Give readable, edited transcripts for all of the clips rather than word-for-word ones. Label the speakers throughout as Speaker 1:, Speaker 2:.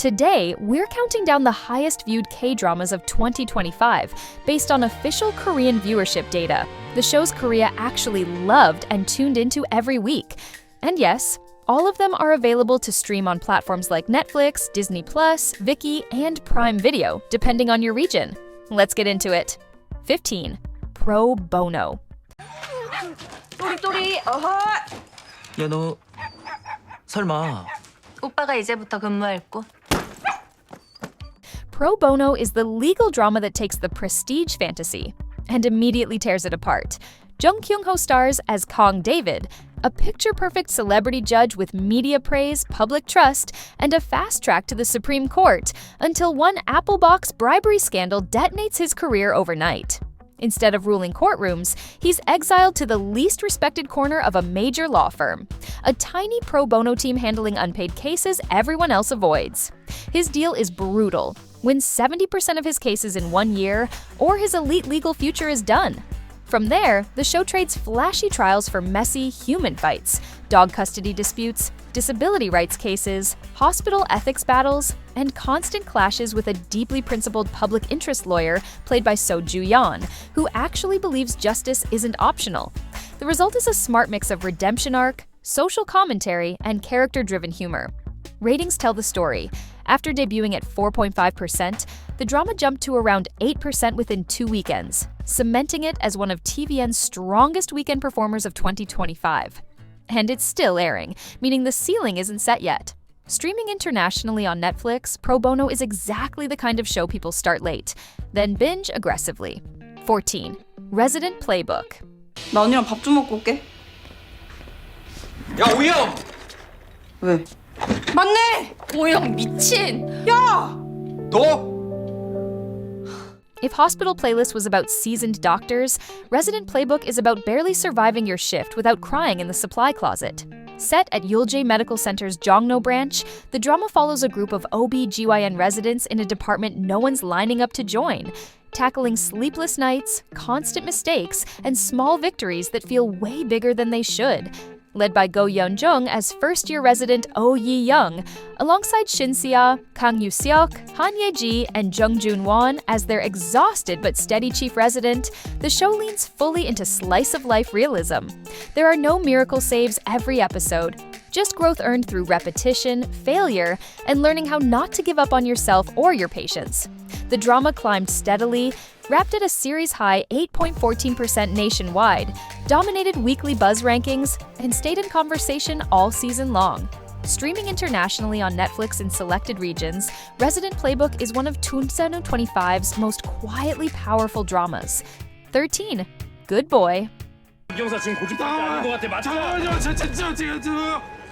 Speaker 1: Today, we're counting down the highest viewed K-dramas of 2025 based on official Korean viewership data. The shows Korea actually loved and tuned into every week. And yes, all of them are available to stream on platforms like Netflix, Disney+, Viki, and Prime Video, depending on your region. Let's get into it. 15. Pro Bono.
Speaker 2: 또리또리, 어허!
Speaker 3: 야, 너 설마
Speaker 2: 오빠가 이제부터 근무할 곳.
Speaker 1: Pro Bono is the legal drama that takes the prestige fantasy and immediately tears it apart. Jung Kyung-ho stars as Kong David, a picture-perfect celebrity judge with media praise, public trust, and a fast track to the Supreme Court until one Apple Box bribery scandal detonates his career overnight. Instead of ruling courtrooms, he's exiled to the least respected corner of a major law firm, a tiny pro bono team handling unpaid cases everyone else avoids. His deal is brutal: wins 70% of his cases in 1 year, or his elite legal future is done. From there, the show trades flashy trials for messy human fights, dog custody disputes, disability rights cases, hospital ethics battles, and constant clashes with a deeply principled public interest lawyer played by So Ju-yeon, who actually believes justice isn't optional. The result is a smart mix of redemption arc, social commentary, and character-driven humor. Ratings tell the story. After debuting at 4.5%, the drama jumped to around 8% within 2 weekends, cementing it as one of TVN's strongest weekend performers of 2025. And it's still airing, meaning the ceiling isn't set yet. Streaming internationally on Netflix, Pro Bono is exactly the kind of show people start late, then binge aggressively. 14. Resident Playbook.
Speaker 4: 나 언니랑 밥 좀 먹고 올게.
Speaker 3: 야, 오영!
Speaker 4: 왜? 맞네!
Speaker 2: 오영 미친!
Speaker 4: 야!
Speaker 3: 너?
Speaker 1: If Hospital Playlist was about seasoned doctors, Resident Playbook is about barely surviving your shift without crying in the supply closet. Set at Yuljae Medical Center's Jongno branch, the drama follows a group of OB/GYN residents in a department no one's lining up to join, tackling sleepless nights, constant mistakes, and small victories that feel way bigger than they should. Led by Go Yeon-jung as first-year resident Oh Yi-young, alongside Shin Se-ah, Kang Yoo-seok, Han Ye-ji, and Jung Joon-won as their exhausted but steady chief resident, the show leans fully into slice-of-life realism. There are no miracle saves every episode, just growth earned through repetition, failure, and learning how not to give up on yourself or your patients. The drama climbed steadily, wrapped at a series-high 8.14% nationwide, dominated weekly buzz rankings, and stayed in conversation all season long. Streaming internationally on Netflix in selected regions, Resident Playbook is one of 2025's most quietly powerful dramas. 13. Good Boy.
Speaker 5: 경사 지금 고집 아닌 것 같아. 맞죠?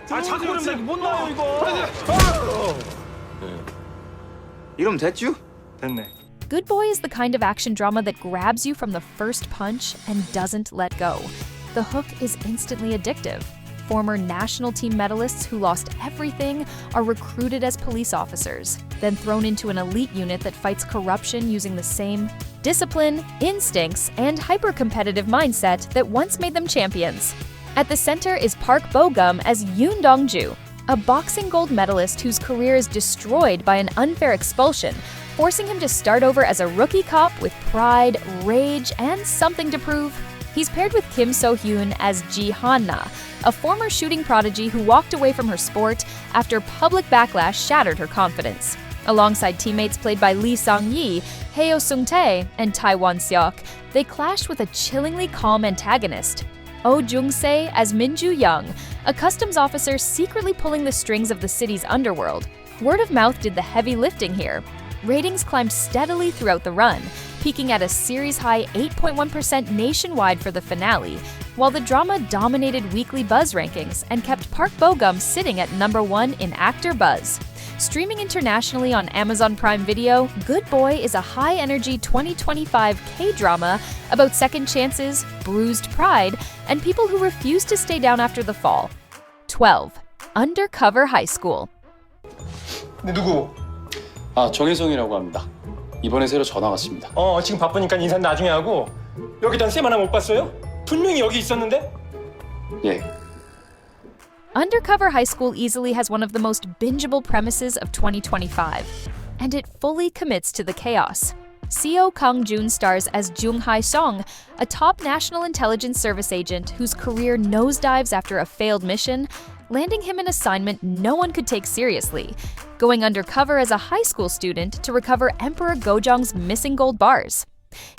Speaker 5: 자꾸 그러면 나 이거 못 나와 이거.
Speaker 3: 이러면 됐쥬?
Speaker 5: 됐네.
Speaker 1: Good Boy is the kind of action drama that grabs you from the first punch and doesn't let go. The hook is instantly addictive. Former national team medalists who lost everything are recruited as police officers, then thrown into an elite unit that fights corruption using the same discipline, instincts, and hyper-competitive mindset that once made them champions. At the center is Park Bo-gum as Yoon Dong-ju, a boxing gold medalist whose career is destroyed by an unfair expulsion, forcing him to start over as a rookie cop with pride, rage, and something to prove. He's paired with Kim So-hyun as Ji Han-na, a former shooting prodigy who walked away from her sport after public backlash shattered her confidence. Alongside teammates played by Lee Sang-yi, Heo Sung-tae, and Tae Won-seok, they clashed with a chillingly calm antagonist, Oh Jung-se as Min-ju Young, a customs officer secretly pulling the strings of the city's underworld. Word of mouth did the heavy lifting here. Ratings climbed steadily throughout the run, peaking at a series-high 8.1% nationwide for the finale, while the drama dominated weekly buzz rankings and kept Park Bo-gum sitting at #1 in actor buzz. Streaming internationally on Amazon Prime Video, Good Boy is a high-energy 2025 K-drama about second chances, bruised pride, and people who refuse to stay down after the fall. 12. Undercover High School.
Speaker 5: 근데 누구?
Speaker 6: 아, 정혜성이라고 합니다. 이번에 새로 전화 왔습니다.
Speaker 5: 지금 바쁘니까 인사 나중에 하고. 여기 단 쌤 하나 못 봤어요? 분명히 여기 있었는데?
Speaker 6: 예.
Speaker 1: Undercover High School easily has one of the most bingeable premises of 2025, and it fully commits to the chaos. Seo Kang-joon stars as Jung Hae-sung, a top National Intelligence Service agent whose career nosedives after a failed mission, landing him an assignment no one could take seriously, going undercover as a high school student to recover Emperor Gojong's missing gold bars.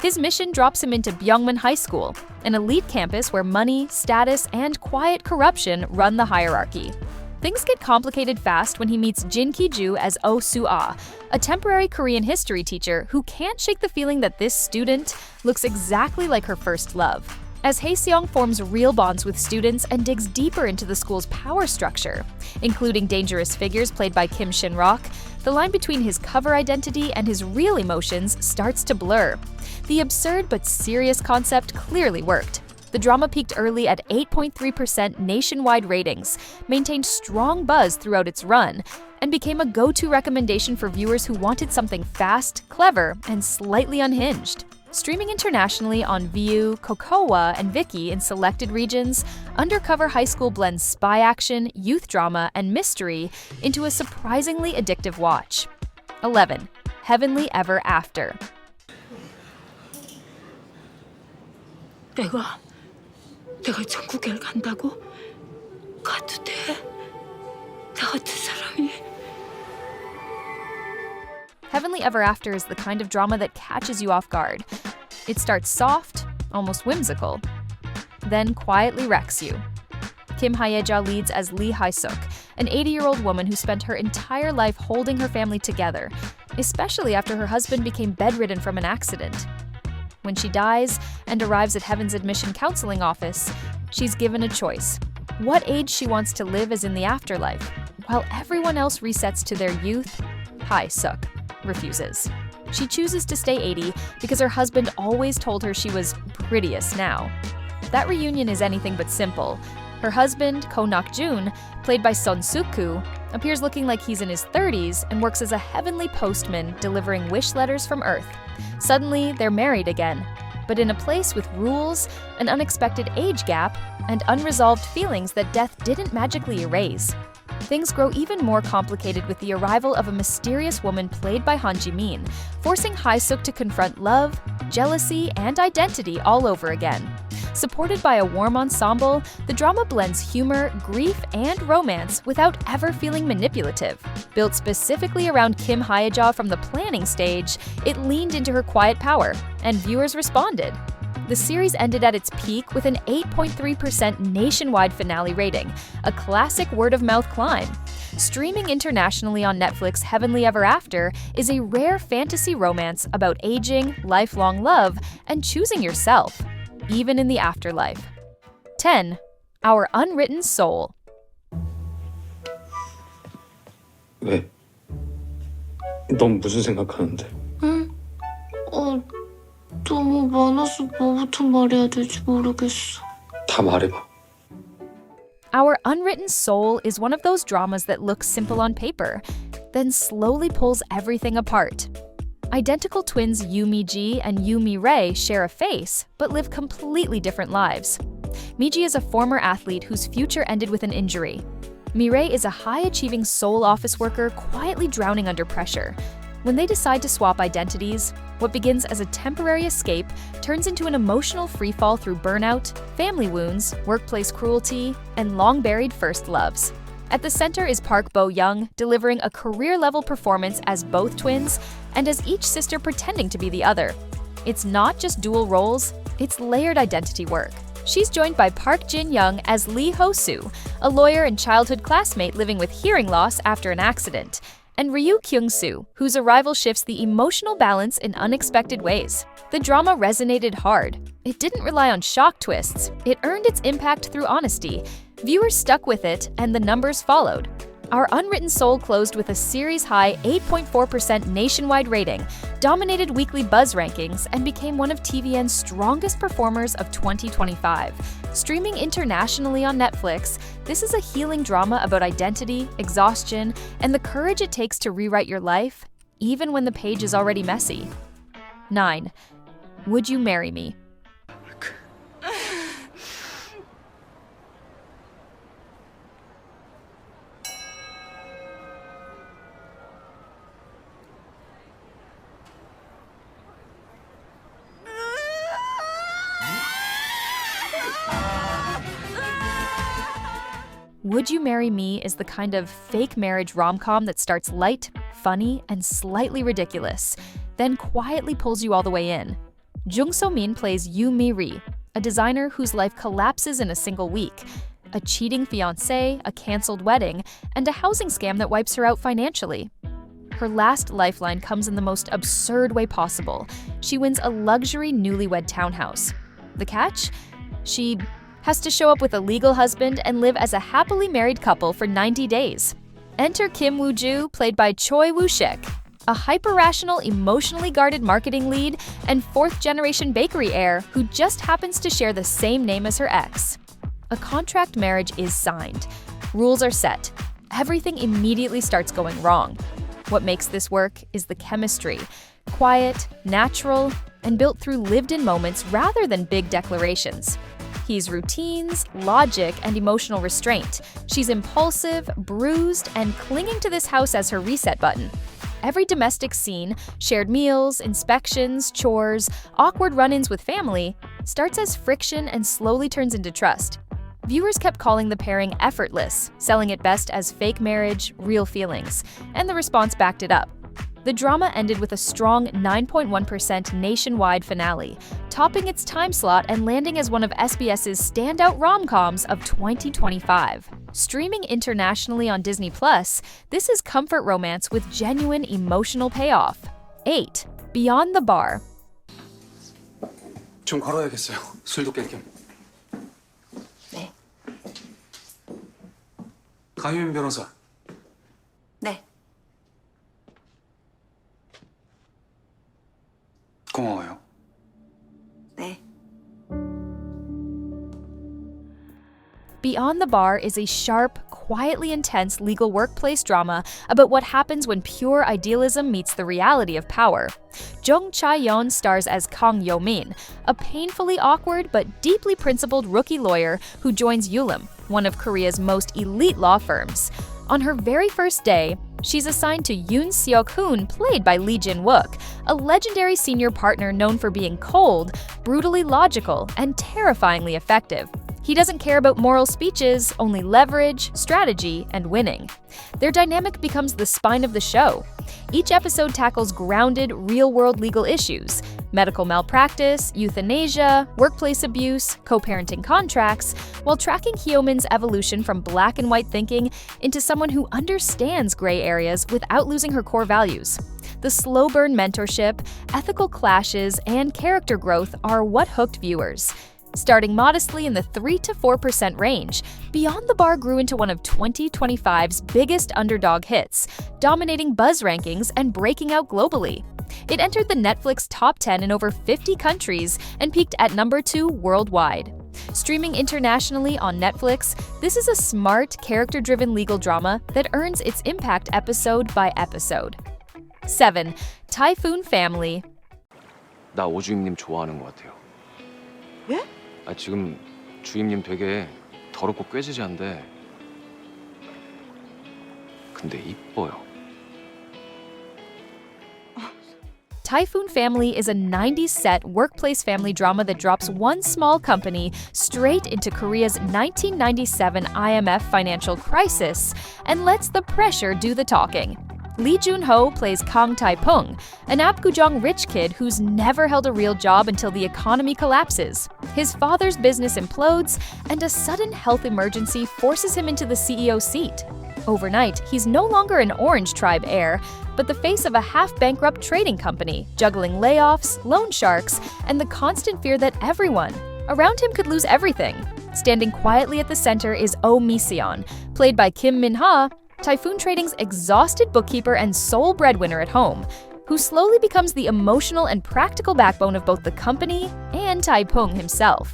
Speaker 1: His mission drops him into Byungmun High School, an elite campus where money, status, and quiet corruption run the hierarchy. Things get complicated fast when he meets Jin Ki-ju as Oh Soo-ah, a temporary Korean history teacher who can't shake the feeling that this student looks exactly like her first love. As Hae-seong forms real bonds with students and digs deeper into the school's power structure, including dangerous figures played by Kim Shin-rock, the line between his cover identity and his real emotions starts to blur. The absurd but serious concept clearly worked. The drama peaked early at 8.3% nationwide ratings, maintained strong buzz throughout its run, and became a go-to recommendation for viewers who wanted something fast, clever, and slightly unhinged. Streaming internationally on Viu, Kokowa, and Viki in selected regions, Undercover High School blends spy action, youth drama, and mystery into a surprisingly addictive watch. 11. Heavenly Ever After.
Speaker 2: 내가 전국에 간다고? 가도 돼? 나 같은 사람이?
Speaker 1: Heavenly Ever After is the kind of drama that catches you off guard. It starts soft, almost whimsical, then quietly wrecks you. Kim Hae-ja leads as Lee Hae-suk, an 80-year-old woman who spent her entire life holding her family together, especially after her husband became bedridden from an accident. When she dies and arrives at Heaven's admission counseling office, she's given a choice: what age she wants to live as in the afterlife. While everyone else resets to their youth, Hae-suk refuses. She chooses to stay 80 because her husband always told her she was prettiest now. That reunion is anything but simple. Her husband, Ko Nak-jun, played by Son Suk-koo, appears looking like he's in his 30s and works as a heavenly postman delivering wish letters from Earth. Suddenly, they're married again, but in a place with rules, an unexpected age gap, and unresolved feelings that death didn't magically erase. Things grow even more complicated with the arrival of a mysterious woman played by Han Ji-min, forcing Hae-suk to confront love, jealousy, and identity all over again. Supported by a warm ensemble, the drama blends humor, grief, and romance without ever feeling manipulative. Built specifically around Kim Hae-ja from the planning stage, it leaned into her quiet power, and viewers responded. The series ended at its peak with an 8.3% nationwide finale rating, a classic word-of-mouth climb. Streaming internationally on Netflix, Heavenly Ever After is a rare fantasy romance about aging, lifelong love, and choosing yourself, even in the afterlife. 10. Our Unwritten Seoul.
Speaker 6: 왜? 넌 무슨 생각하는데?
Speaker 7: 너무 많아서 뭐부터 말해야 될지 모르겠어.
Speaker 6: 다 말해봐.
Speaker 1: Our Unwritten Seoul is one of those dramas that looks simple on paper, then slowly pulls everything apart. Identical twins Yoo Mi-ji and Yoo Mi-rae share a face, but live completely different lives. Mi-ji is a former athlete whose future ended with an injury. Mi-rae is a high-achieving Seoul office worker quietly drowning under pressure. When they decide to swap identities, what begins as a temporary escape turns into an emotional freefall through burnout, family wounds, workplace cruelty, and long-buried first loves. At the center is Park Bo-young, delivering a career-level performance as both twins and as each sister pretending to be the other. It's not just dual roles, it's layered identity work. She's joined by Park Jin-young as Lee Ho-soo, a lawyer and childhood classmate living with hearing loss after an accident, and Ryu Kyung-soo, whose arrival shifts the emotional balance in unexpected ways. The drama resonated hard. It didn't rely on shock twists. It earned its impact through honesty. Viewers stuck with it, and the numbers followed. Our Unwritten Seoul closed with a series-high 8.4% nationwide rating, dominated weekly buzz rankings, and became one of TVN's strongest performers of 2025. Streaming internationally on Netflix, this is a healing drama about identity, exhaustion, and the courage it takes to rewrite your life, even when the page is already messy. 9. Would You Marry Me? Would You Marry Me is the kind of fake marriage rom-com that starts light, funny, and slightly ridiculous, then quietly pulls you all the way in. Jung So-min plays Yoo Mi-ri, a designer whose life collapses in a single week. A cheating fiancé, a canceled wedding, and a housing scam that wipes her out financially. Her last lifeline comes in the most absurd way possible. She wins a luxury newlywed townhouse. The catch? She has to show up with a legal husband and live as a happily married couple for 90 days. Enter Kim Woo-ju, played by Choi Woo-shik, a hyper-rational, emotionally guarded marketing lead and fourth-generation bakery heir who just happens to share the same name as her ex. A contract marriage is signed. Rules are set. Everything immediately starts going wrong. What makes this work is the chemistry. Quiet, natural, and built through lived-in moments rather than big declarations. He's routines, logic, and emotional restraint. She's impulsive, bruised, and clinging to this house as her reset button. Every domestic scene, shared meals, inspections, chores, awkward run-ins with family, starts as friction and slowly turns into trust. Viewers kept calling the pairing effortless, selling it best as fake marriage, real feelings, and the response backed it up. The drama ended with a strong 9.1% nationwide finale, topping its time slot and landing as one of SBS's standout rom-coms of 2025. Streaming internationally on Disney+, this is comfort romance with genuine emotional payoff. 8. Beyond the Bar.
Speaker 6: 좀 걸어야겠어요. 술도 깰 겸.
Speaker 4: 네.
Speaker 6: 강유민 변호사.
Speaker 4: 네.
Speaker 6: 고마워요.
Speaker 4: 네.
Speaker 1: Beyond the Bar is a sharp, quietly intense legal workplace drama about what happens when pure idealism meets the reality of power. Jung Chae-yeon stars as Kang Yo-min, a painfully awkward but deeply principled rookie lawyer who joins Yulim, one of Korea's most elite law firms. On her very first day, she's assigned to Yoon Seok-hoon, played by Lee Jin-wook, a legendary senior partner known for being cold, brutally logical, and terrifyingly effective. He doesn't care about moral speeches, only leverage, strategy, and winning. Their dynamic becomes the spine of the show. Each episode tackles grounded, real-world legal issues: medical malpractice, euthanasia, workplace abuse, co-parenting contracts, while tracking Hyo-min's evolution from black and white thinking into someone who understands gray areas without losing her core values. The slow burn mentorship, ethical clashes, and character growth are what hooked viewers. Starting modestly in the 3 to 4% range, Beyond the Bar grew into one of 2025's biggest underdog hits, dominating buzz rankings and breaking out globally. It entered the Netflix top 10 in over 50 countries and peaked at number 2 worldwide. Streaming internationally on Netflix, this is a smart, character-driven legal drama that earns its impact episode by episode. 7. Typhoon Family.
Speaker 8: 나 오주임님 좋아하는 것 같아요.
Speaker 4: 예?
Speaker 8: 지금 주임님 되게 더럽고 꾀지지한데 근데 이뻐요.
Speaker 1: Typhoon Family is a 90s set workplace family drama that drops one small company straight into Korea's 1997 IMF financial crisis and lets the pressure do the talking. Lee Jun-ho plays Kang Tae-pung, an Apgujeong rich kid who's never held a real job until the economy collapses. His father's business implodes, and a sudden health emergency forces him into the CEO seat. Overnight, he's no longer an Orange Tribe heir, but the face of a half-bankrupt trading company, juggling layoffs, loan sharks, and the constant fear that everyone around him could lose everything. Standing quietly at the center is Oh Mi-seon, played by Kim Min-ha, Typhoon Trading's exhausted bookkeeper and sole breadwinner at home, who slowly becomes the emotional and practical backbone of both the company and Tae-pung himself.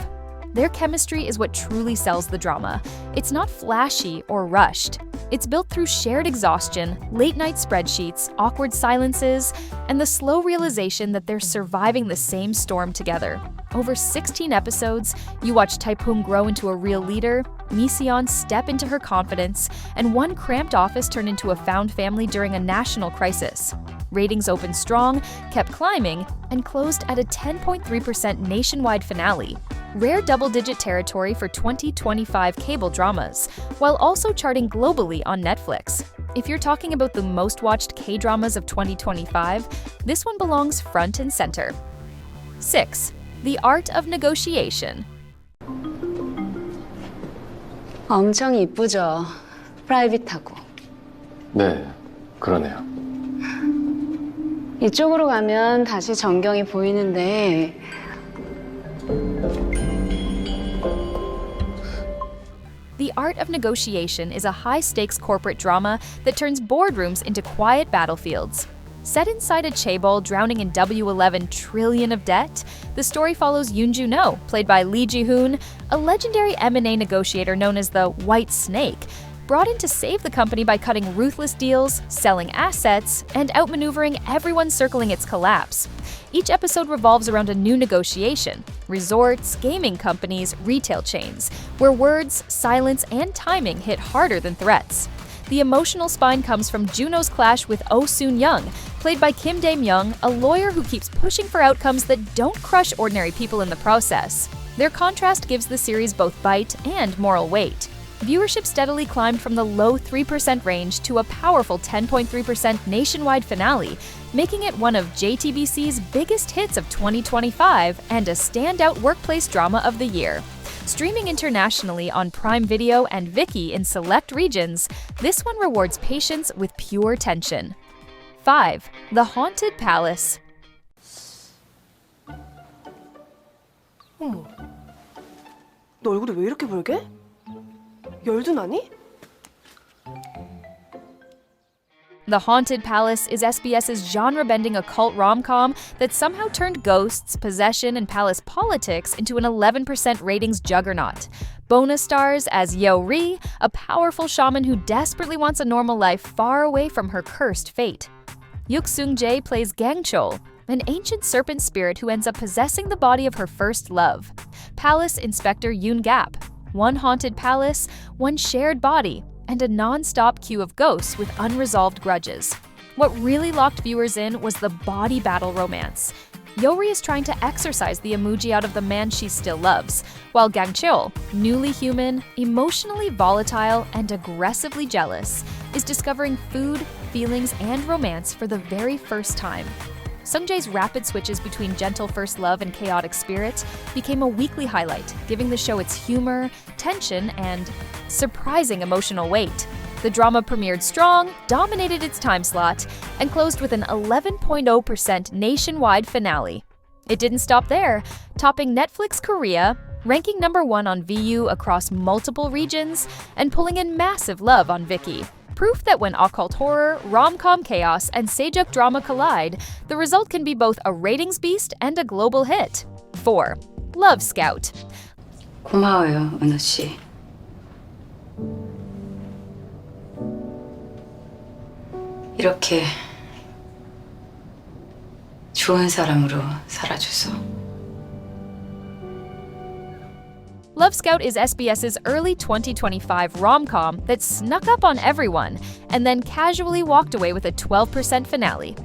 Speaker 1: Their chemistry is what truly sells the drama. It's not flashy or rushed. It's built through shared exhaustion, late-night spreadsheets, awkward silences, and the slow realization that they're surviving the same storm together. Over 16 episodes, you watch Tae-pung grow into a real leader, Mi-seon step into her confidence, and one cramped office turn into a found family during a national crisis. Ratings opened strong, kept climbing, and closed at a 10.3% nationwide finale. rare double-digit territory for 2025 cable dramas, while also charting globally on Netflix. If you're talking about the most watched K-dramas of 2025, this one belongs front and center. 6. The Art of Negotiation.
Speaker 2: 엄청 이쁘죠. 프라이빗하고.
Speaker 6: 네, 그러네요.
Speaker 2: 이쪽으로 가면 다시 전경이 보이는데
Speaker 1: The Art of Negotiation is a high-stakes corporate drama that turns boardrooms into quiet battlefields. Set inside a chaebol drowning in W11 trillion of debt, the story follows Yoon Joo-no, played by Lee Ji-hoon, a legendary M&A negotiator known as the White Snake, brought in to save the company by cutting ruthless deals, selling assets, and outmaneuvering everyone circling its collapse. Each episode revolves around a new negotiation: resorts, gaming companies, retail chains, where words, silence, and timing hit harder than threats. The emotional spine comes from Juno's clash with Oh Soon-young, played by Kim Dae-myung, a lawyer who keeps pushing for outcomes that don't crush ordinary people in the process. Their contrast gives the series both bite and moral weight. Viewership steadily climbed from the low 3% range to a powerful 10.3% nationwide finale, making it one of JTBC's biggest hits of 2025 and a standout workplace drama of the year. Streaming internationally on Prime Video and Viki in select regions, this one rewards patience with pure tension. 5. The Haunted Palace.
Speaker 4: 어머, 너 얼굴이 왜 이렇게 붉게? 열도 나니?
Speaker 1: The Haunted Palace is SBS's genre-bending occult rom-com that somehow turned ghosts, possession, and palace politics into an 11% ratings juggernaut. Bono stars as Yo-ri, a powerful shaman who desperately wants a normal life far away from her cursed fate. Yuk Sung-jae plays Gang-chol, an ancient serpent spirit who ends up possessing the body of her first love. Palace Inspector Yoon Gap. One haunted palace, one shared body, and a non-stop queue of ghosts with unresolved grudges. What really locked viewers in was the body battle romance. Yori is trying to exorcise the emoji out of the man she still loves, while Gang-cheol, newly human, emotionally volatile, and aggressively jealous, is discovering food, feelings, and romance for the very first time. Sung-jae's rapid switches between gentle first love and chaotic spirit became a weekly highlight, giving the show its humor, tension, and surprising emotional weight. The drama premiered strong, dominated its time slot, and closed with an 11.0% nationwide finale. It didn't stop there, topping Netflix Korea, ranking #1 on VU across multiple regions, and pulling in massive love on Viki. Proof that when occult horror, rom-com chaos, and sageuk drama collide, the result can be both a ratings beast and a global hit. 4. Love Scout.
Speaker 2: 고마워요, 은호 씨. 이렇게 좋은 사람으로 살아줘서.
Speaker 1: Love Scout is SBS's early 2025 rom-com that snuck up on everyone and then casually walked away with a 12% finale.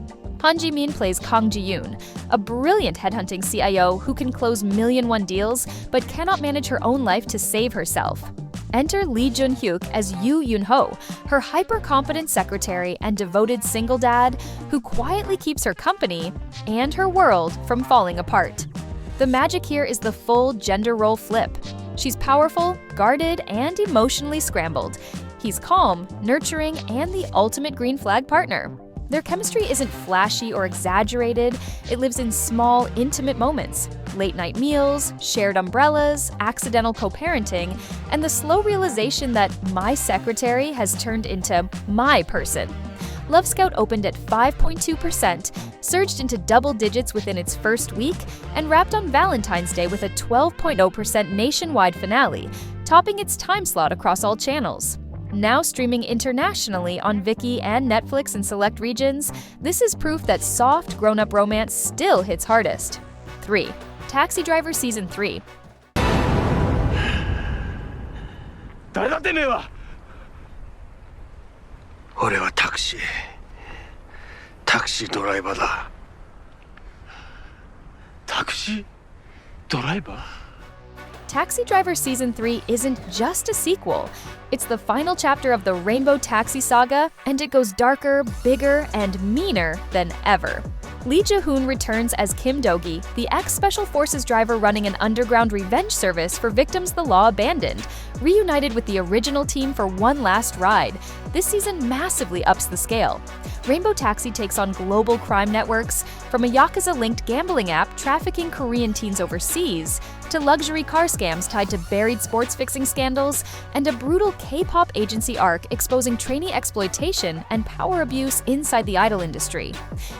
Speaker 1: Han Ji-min plays Kang Ji-yoon, a brilliant headhunting CIO who can close million-won deals but cannot manage her own life to save herself. Enter Lee Jun-hyuk as Yoo Yoon-ho, her hyper-competent secretary and devoted single dad who quietly keeps her company and her world from falling apart. The magic here is the full gender role flip. She's powerful, guarded, and emotionally scrambled. He's calm, nurturing, and the ultimate green flag partner. Their chemistry isn't flashy or exaggerated, it lives in small, intimate moments. Late-night meals, shared umbrellas, accidental co-parenting, and the slow realization that my secretary has turned into my person. Love Scout opened at 5.2%, surged into double digits within its first week, and wrapped on Valentine's Day with a 12.0% nationwide finale, topping its time slot across all channels. Now streaming internationally on Viki and Netflix in select regions, this is proof that soft, grown-up romance still hits hardest. 3. Taxi Driver Season 3.
Speaker 5: 誰だってめえは。
Speaker 9: 俺はタクシードライバーだ。
Speaker 5: タクシードライバー。
Speaker 1: Taxi Driver Season 3 isn't just a sequel. It's the final chapter of the Rainbow Taxi saga, and it goes darker, bigger, and meaner than ever. Lee Ja-hoon returns as Kim Do-gi, the ex-Special Forces driver running an underground revenge service for victims the law abandoned, reunited with the original team for one last ride. This season massively ups the scale. Rainbow Taxi takes on global crime networks, from a Yakuza-linked gambling app trafficking Korean teens overseas, to luxury car scams tied to buried sports-fixing scandals, and a brutal K-pop agency arc exposing trainee exploitation and power abuse inside the idol industry.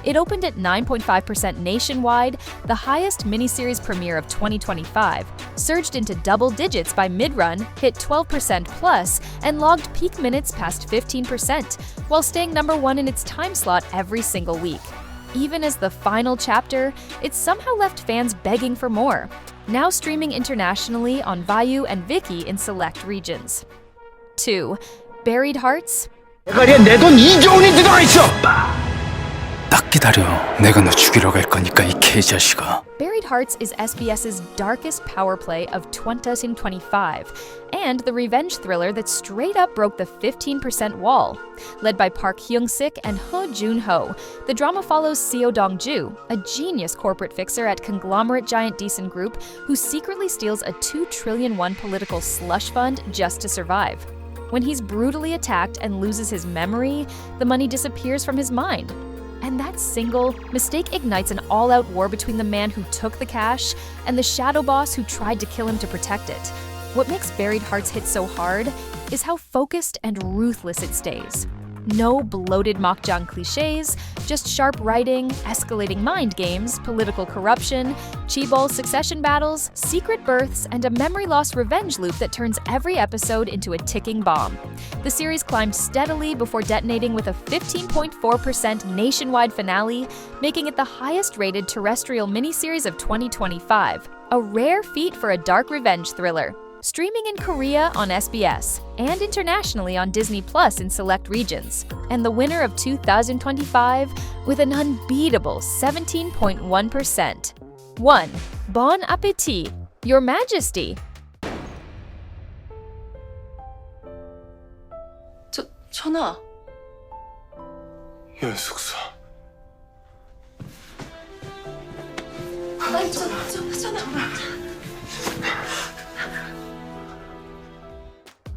Speaker 1: It opened at 9.5% nationwide, the highest miniseries premiere of 2025, surged into double digits by mid-run, hit 12% plus, and logged peak minutes past 15%, while staying #1 in its time slot every single week. Even as the final chapter, it somehow left fans begging for more. Now streaming internationally on Viu and Viki in select regions. 2. Buried Hearts.
Speaker 9: 대가리에 내 돈 2조 원이 들어가 있어. 딱 기다려. 내가 너 죽이러 갈 거니까 이 개자식아.
Speaker 1: Buried Hearts is SBS's darkest power play of 2025, and the revenge thriller that straight up broke the 15% wall. Led by Park Hyung-sik and Ho Jun-ho, the drama follows Seo Dong-ju, a genius corporate fixer at conglomerate giant Decent Group who secretly steals a 2 trillion won political slush fund just to survive. When he's brutally attacked and loses his memory, the money disappears from his mind. And that single mistake ignites an all-out war between the man who took the cash and the shadow boss who tried to kill him to protect it. What makes Buried Hearts hit so hard is how focused and ruthless it stays. No bloated makjang cliches, just sharp writing, escalating mind games, political corruption, chaebol succession battles, secret births, and a memory loss revenge loop that turns every episode into a ticking bomb. The series climbed steadily before detonating with a 15.4% nationwide finale, making it the highest-rated terrestrial miniseries of 2025, a rare feat for a dark revenge thriller. Streaming in Korea on SBS, and internationally on Disney Plus in select regions, and the winner of 2025 with an unbeatable 17.1%. 1. Bon Appétit, Your Majesty.
Speaker 4: 천아.
Speaker 9: 연숙사.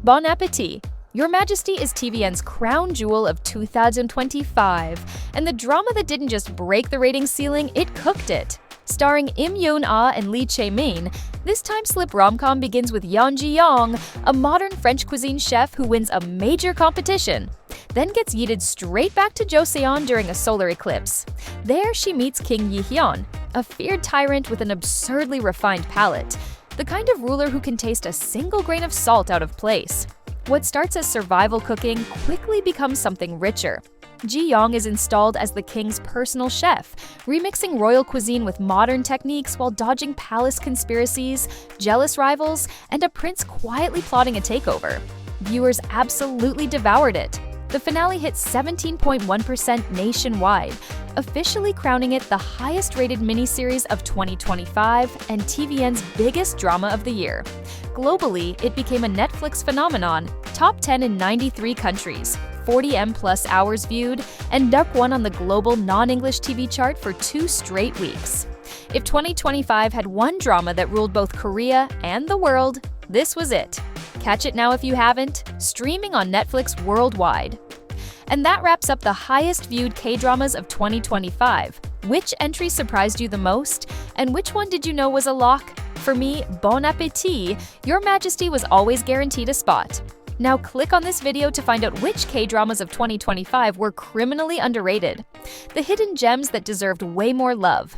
Speaker 1: Bon Appétit, Your Majesty is TVN's crown jewel of 2025, and the drama that didn't just break the ratings ceiling, it cooked it. Starring Im Yoon-ah and Lee Chae-min, this time-slip rom-com begins with Yeon Ji-young, a modern French cuisine chef who wins a major competition, then gets yeeted straight back to Joseon during a solar eclipse. There she meets King Yi-hyun, a feared tyrant with an absurdly refined palate, the kind of ruler who can taste a single grain of salt out of place. What starts as survival cooking quickly becomes something richer. Ji-young is installed as the king's personal chef, remixing royal cuisine with modern techniques while dodging palace conspiracies, jealous rivals, and a prince quietly plotting a takeover. Viewers absolutely devoured it. The finale hit 17.1% nationwide, officially crowning it the highest-rated miniseries of 2025 and TVN's biggest drama of the year. Globally, it became a Netflix phenomenon, top 10 in 93 countries, 40M+ hours viewed, and #1 on the global non-English TV chart for 2 straight weeks. If 2025 had one drama that ruled both Korea and the world, this was it. Catch it now if you haven't, streaming on Netflix worldwide. And that wraps up the highest-viewed K-dramas of 2025. Which entry surprised you the most? And which one did you know was a lock? For me, Bon Appétit, Your Majesty was always guaranteed a spot. Now click on this video to find out which K-dramas of 2025 were criminally underrated. The hidden gems that deserved way more love.